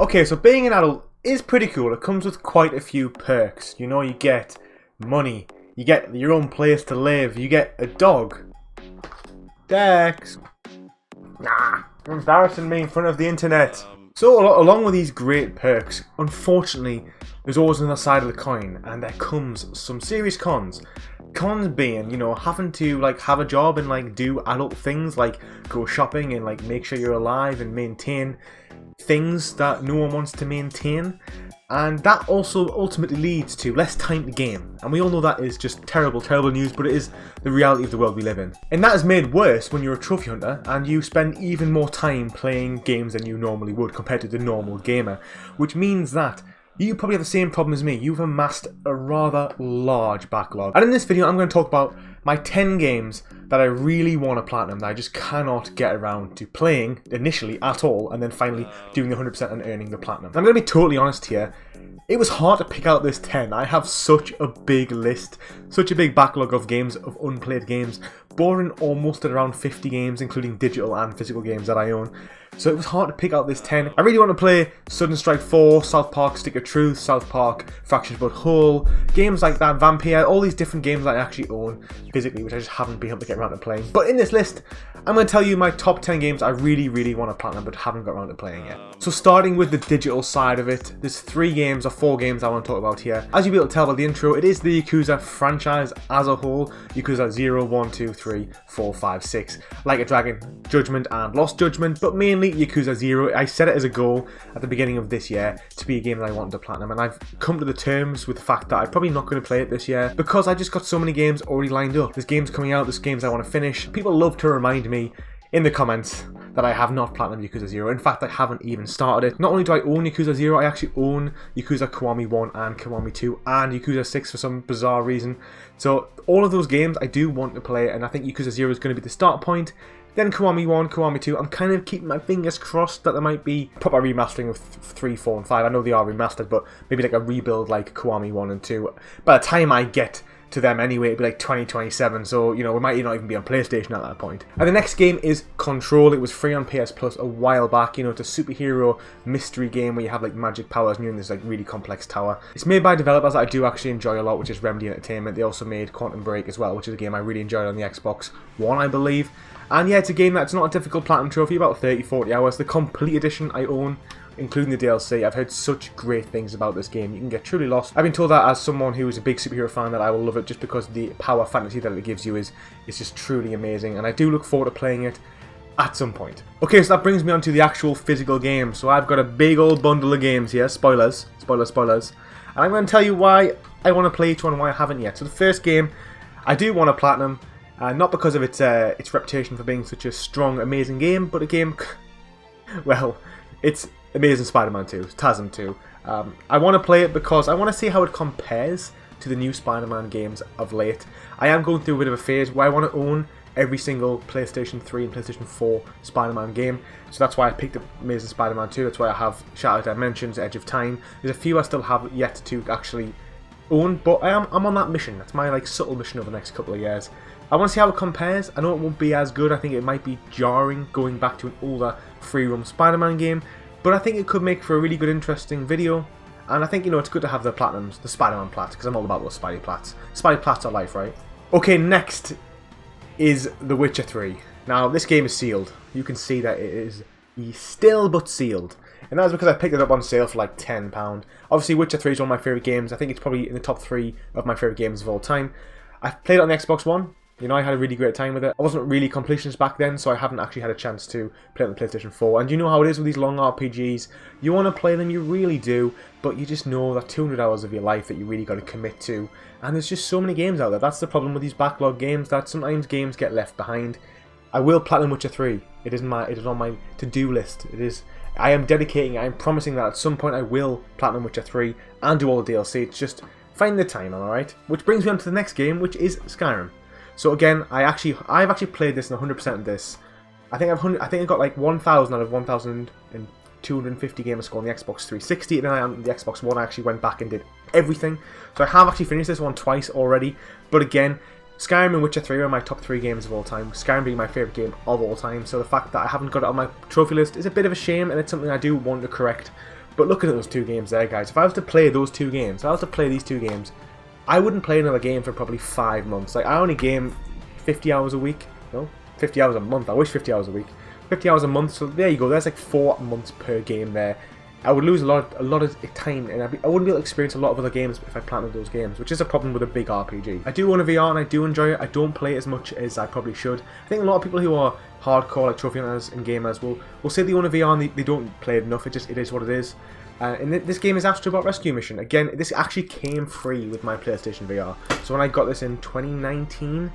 Okay, so being an adult is pretty cool. It comes with quite a few perks. You know, you get money, you get your own place to live, you get a dog. Dex. Nah, you're embarrassing me in front of the internet. So along with these great perks, unfortunately, there's always another side of the coin, and there comes some serious cons. Cons being, you know, having to like have a job and like do adult things like go shopping and like make sure you're alive and maintain things that no one wants to maintain. And that also ultimately leads to less time to game. And we all know that is just terrible, terrible news, but it is the reality of the world we live in. And that is made worse when you're a trophy hunter and you spend even more time playing games than you normally would compared to the normal gamer. Which means that you probably have the same problem as me. You've amassed a rather large backlog. And in this video, I'm going to talk about my 10 games that I really want to platinum that I just cannot get around to playing initially at all, and then finally doing the 100% and earning the platinum. I'm going to be totally honest here. It was hard to pick out this 10. I have such a big list, such a big backlog of games, of unplayed games, bordering almost at around 50 games, including digital and physical games that I own. So it was hard to pick out this 10. I really want to play Sudden Strike 4, South Park Stick of Truth, South Park Fractured But Whole, games like that, Vampire, all these different games that I actually own physically, which I just haven't been able to get around to playing. But in this list, I'm going to tell you my top 10 games I really, really want to platinum but haven't got around to playing yet. So starting with the digital side of it, there's 3 games or 4 games I want to talk about here. As you'll be able to tell by the intro, it is the Yakuza franchise as a whole. Yakuza 0, 1, 2, 3, 4, 5, 6. Like a Dragon, Judgment and Lost Judgment, but mainly Yakuza 0. I set it as a goal at the beginning of this year to be a game that I wanted to platinum, and I've come to the terms with the fact that I'm probably not going to play it this year because I just got so many games already lined up. There's games coming out, there's games I want to finish. People love to remind me in the comments that I have not platinumed Yakuza 0. In fact, I haven't even started it. Not only do I own Yakuza 0, I actually own Yakuza Kiwami 1 and Kiwami 2 and Yakuza 6 for some bizarre reason. So all of those games I do want to play, and I think Yakuza 0 is going to be the start point. Then Kiwami 1, Kiwami 2, I'm kind of keeping my fingers crossed that there might be proper remastering of 3, 4 and 5. I know they are remastered, but maybe like a rebuild like Kiwami 1 and 2. By the time I get to them anyway, it'd be like 2027, so you know, we might not even be on PlayStation at that point. And the next game is Control. It was free on PS Plus a while back. You know, it's a superhero mystery game where you have like magic powers and you're in this like really complex tower. It's made by developers that I do actually enjoy a lot, which is Remedy Entertainment. They also made Quantum Break as well, which is a game I really enjoyed on the Xbox One, I believe. And yeah, it's a game that's not a difficult platinum trophy, about 30-40 hours. The complete edition I own, including the DLC. I've heard such great things about this game. You can get truly lost. I've been told that as someone who is a big superhero fan that I will love it just because the power fantasy that it gives you is just truly amazing. And I do look forward to playing it at some point. Okay, so that brings me on to the actual physical game. So I've got a big old bundle of games here. Spoilers. Spoilers, spoilers. And I'm going to tell you why I want to play each one and why I haven't yet. So the first game, I do want to platinum. Not because of its reputation for being such a strong, amazing game, but a game, well, it's Amazing Spider-Man 2, TASM 2. I want to play it because I want to see how it compares to the new Spider-Man games of late. I am going through a bit of a phase where I want to own every single PlayStation 3 and PlayStation 4 Spider-Man game. So that's why I picked up Amazing Spider-Man 2. That's why I have Shattered Dimensions, Edge of Time. There's a few I still have yet to actually own, but I'm on that mission. That's my like subtle mission over the next couple of years. I want to see how it compares. I know it won't be as good. I think it might be jarring going back to an older free-roam Spider-Man game, but I think it could make for a really good, interesting video. And I think, you know, it's good to have the platinums, the Spider-Man plats, because I'm all about those Spidey plats. Spidey plats are life, right? Okay, next is The Witcher 3. Now, this game is sealed. You can see that it is still but sealed. And that's because I picked it up on sale for like £10. Obviously, Witcher 3 is one of my favourite games. I think it's probably in the top 3 of my favourite games of all time. I've played it on the Xbox One. You know, I had a really great time with it. I wasn't really completionist back then, so I haven't actually had a chance to play it on the PlayStation 4. And you know how it is with these long RPGs. You want to play them, you really do, but you just know that 200 hours of your life that you really got to commit to. And there's just so many games out there. That's the problem with these backlog games, that sometimes games get left behind. I will platinum Witcher 3. It is on my to-do list. I am promising that at some point I will platinum Witcher 3 and do all the DLC. It's just find the time, alright? Which brings me on to the next game, which is Skyrim. So again, I've actually played this and 100% of this. I think I got like 1,000 out of 1,250 gamer score on the Xbox 360, and then on the Xbox One I actually went back and did everything. So I have actually finished this one twice already. But again, Skyrim and Witcher 3 are my top 3 games of all time. Skyrim being my favourite game of all time. So the fact that I haven't got it on my trophy list is a bit of a shame, and it's something I do want to correct. But looking at those 2 games there, guys, if I was to play those 2 games, if I was to play these 2 games, I wouldn't play another game for probably 5 months. Like, I only game 50 hours a week. No, 50 hours a month. I wish 50 hours a week. 50 hours a month, so there you go. There's like 4 months per game there. I would lose a lot of time, and I wouldn't be able to experience a lot of other games if I planted those games, which is a problem with a big RPG. I do own a VR and I do enjoy it. I don't play it as much as I probably should. I think a lot of people who are hardcore, like trophy hunters and gamers, will say they own a VR and they don't play it enough. It is what it is. And this game is Astrobot Rescue Mission. Again, this actually came free with my PlayStation VR. So when I got this in 2019,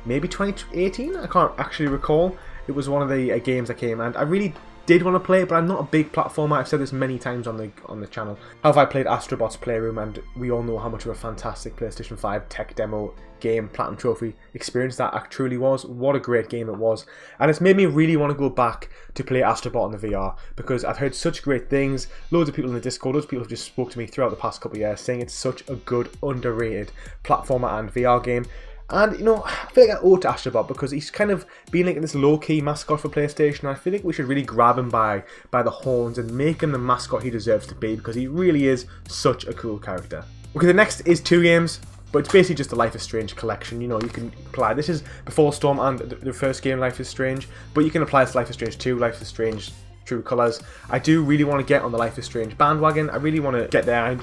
maybe 2018, I can't actually recall. It was one of the games that came, and I really did want to play it, but I'm not a big platformer. I've said this many times on the channel. However, I played Astrobot's Playroom, and we all know how much of a fantastic PlayStation 5 tech demo game, Platinum Trophy experience that truly was. What a great game it was. And it's made me really want to go back to play Astrobot on the VR, because I've heard such great things. Loads of people in the Discord, loads of people have just spoke to me throughout the past couple of years saying it's such a good, underrated platformer and VR game. And, you know, I feel like I owe it to Astrobot because he's kind of been like this low-key mascot for PlayStation. I feel like we should really grab him by the horns and make him the mascot he deserves to be, because he really is such a cool character. Okay, the next is 2 games, but it's basically just the Life is Strange collection. You know, you can apply. This is Before Storm and the first game, Life is Strange, but you can apply this to Life is Strange 2, Life is Strange True Colors. I do really want to get on the Life is Strange bandwagon. I really want to get there.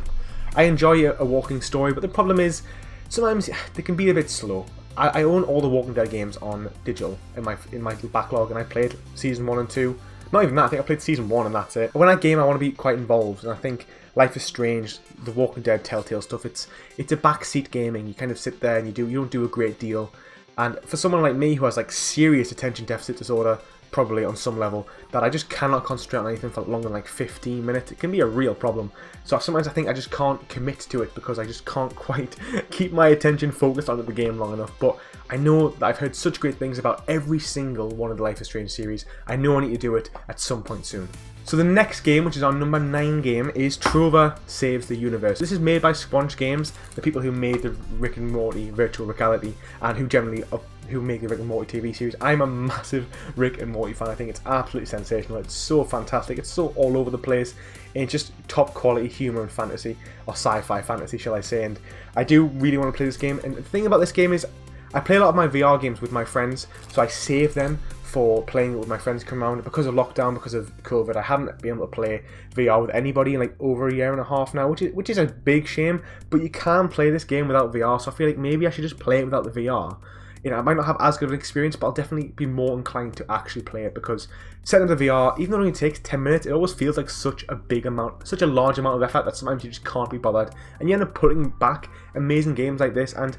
I enjoy a walking story, but the problem is, sometimes they can be a bit slow. I own all the Walking Dead games on digital in my backlog, and I played season 1 and 2. Not even that, I think I played season 1 and that's it. When I game, I want to be quite involved, and I think Life is Strange, the Walking Dead, Telltale stuff, it's a backseat gaming. You kind of sit there and you don't do a great deal. And for someone like me who has like serious attention deficit disorder, probably on some level, that I just cannot concentrate on anything for longer than like 15 minutes. It can be a real problem. So sometimes I think I just can't commit to it because I just can't quite keep my attention focused on the game long enough. But I know that I've heard such great things about every single one of the Life is Strange series. I know I need to do it at some point soon. So the next game, which is our number 9 game, is Trover Saves the Universe. This is made by Squanch Games, the people who made the Rick and Morty virtual reality, and who make the Rick and Morty TV series. I'm a massive Rick and Morty fan. I think it's absolutely sensational. It's so fantastic. It's so all over the place. And it's just top quality humor and fantasy, or sci-fi fantasy, shall I say. And I do really want to play this game. And the thing about this game is, I play a lot of my VR games with my friends, so I save them for playing it with my friends come around. Because of lockdown, because of COVID, I haven't been able to play VR with anybody in like over a year and a half now, which is a big shame. But you can play this game without VR, so I feel like maybe I should just play it without the VR. You know, I might not have as good of an experience, but I'll definitely be more inclined to actually play it, because setting up the VR, even though it only takes 10 minutes, it always feels like such a large amount of effort that sometimes you just can't be bothered, and you end up putting back amazing games like this. And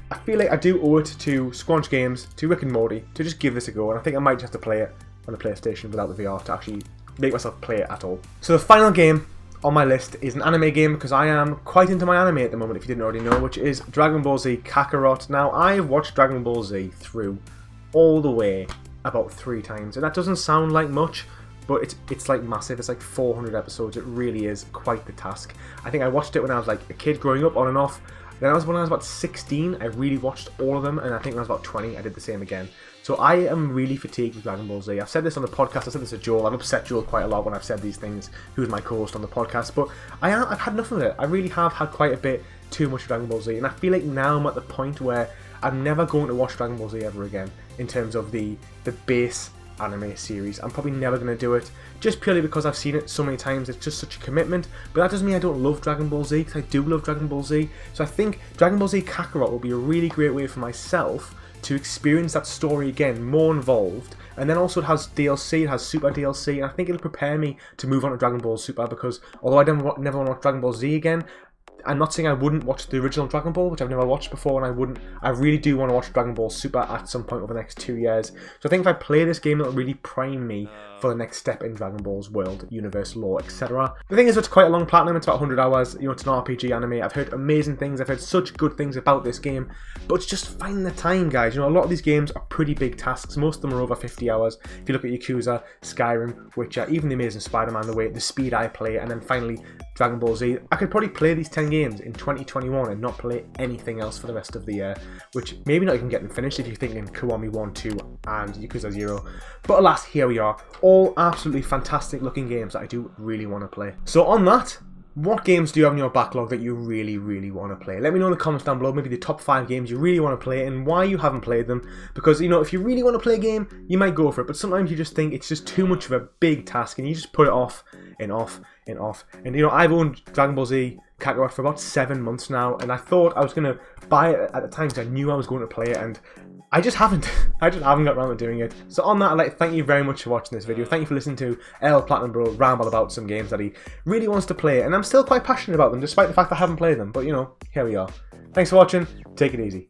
I feel like I do owe it to Squanch Games, to Rick and Morty, to just give this a go, and I think I might just have to play it on the PlayStation without the VR to actually make myself play it at all. So the final game on my list is an anime game, because I am quite into my anime at the moment, if you didn't already know, which is Dragon Ball Z Kakarot. Now, I've watched Dragon Ball Z through all the way about 3 times, and that doesn't sound like much, but it's like massive. It's like 400 episodes. It really is quite the task. I think I watched it when I was like a kid growing up, on and off. Then when I was about 16, I really watched all of them, and I think when I was about 20, I did the same again. So I am really fatigued with Dragon Ball Z. I've said this on the podcast, I said this to Joel, I've upset Joel quite a lot when I've said these things, who's my co-host on the podcast, but I've had enough of it. I really have had quite a bit too much of Dragon Ball Z, and I feel like now I'm at the point where I'm never going to watch Dragon Ball Z ever again, in terms of the base anime series. I'm probably never going to do it, just purely because I've seen it so many times. It's just such a commitment, but that doesn't mean I don't love Dragon Ball Z, because I do love Dragon Ball Z. So I think Dragon Ball Z Kakarot will be a really great way for myself to experience that story again, more involved. And then also it has DLC, it has Super DLC, and I think it'll prepare me to move on to Dragon Ball Super, because although I never want to watch Dragon Ball Z again, I'm not saying I wouldn't watch the original Dragon Ball, which I've never watched before, and I really do want to watch Dragon Ball Super at some point over the next 2 years. So I think if I play this game, it'll really prime me for the next step in Dragon Ball's world, universe, lore, etc. The thing is, it's quite a long platinum, it's about 100 hours, you know, it's an RPG anime. I've heard amazing things, I've heard such good things about this game, but it's just finding the time, guys. You know, a lot of these games are pretty big tasks, most of them are over 50 hours. If you look at Yakuza, Skyrim, Witcher, even the Amazing Spider-Man, the speed I play, and then finally Dragon Ball Z. I could probably play these 10 games in 2021 and not play anything else for the rest of the year, which maybe not even get them finished if you're thinking Kiwami 1, 2 and Yakuza 0. But alas, here we are. All absolutely fantastic looking games that I do really want to play. So on that, what games do you have in your backlog that you really, really want to play? Let me know in the comments down below, maybe the top 5 games you really want to play and why you haven't played them. Because, you know, if you really want to play a game, you might go for it. But sometimes you just think it's just too much of a big task and you just put it off and off and off. And, you know, I've owned Dragon Ball Z Kakarot for about 7 months now. And I thought I was going to buy it at the time because I knew I was going to play it. And I just haven't. I just haven't got around to doing it. So on that, I'd like to thank you very much for watching this video. Thank you for listening to El Platinum Bro ramble about some games that he really wants to play. And I'm still quite passionate about them, despite the fact I haven't played them. But, you know, here we are. Thanks for watching. Take it easy.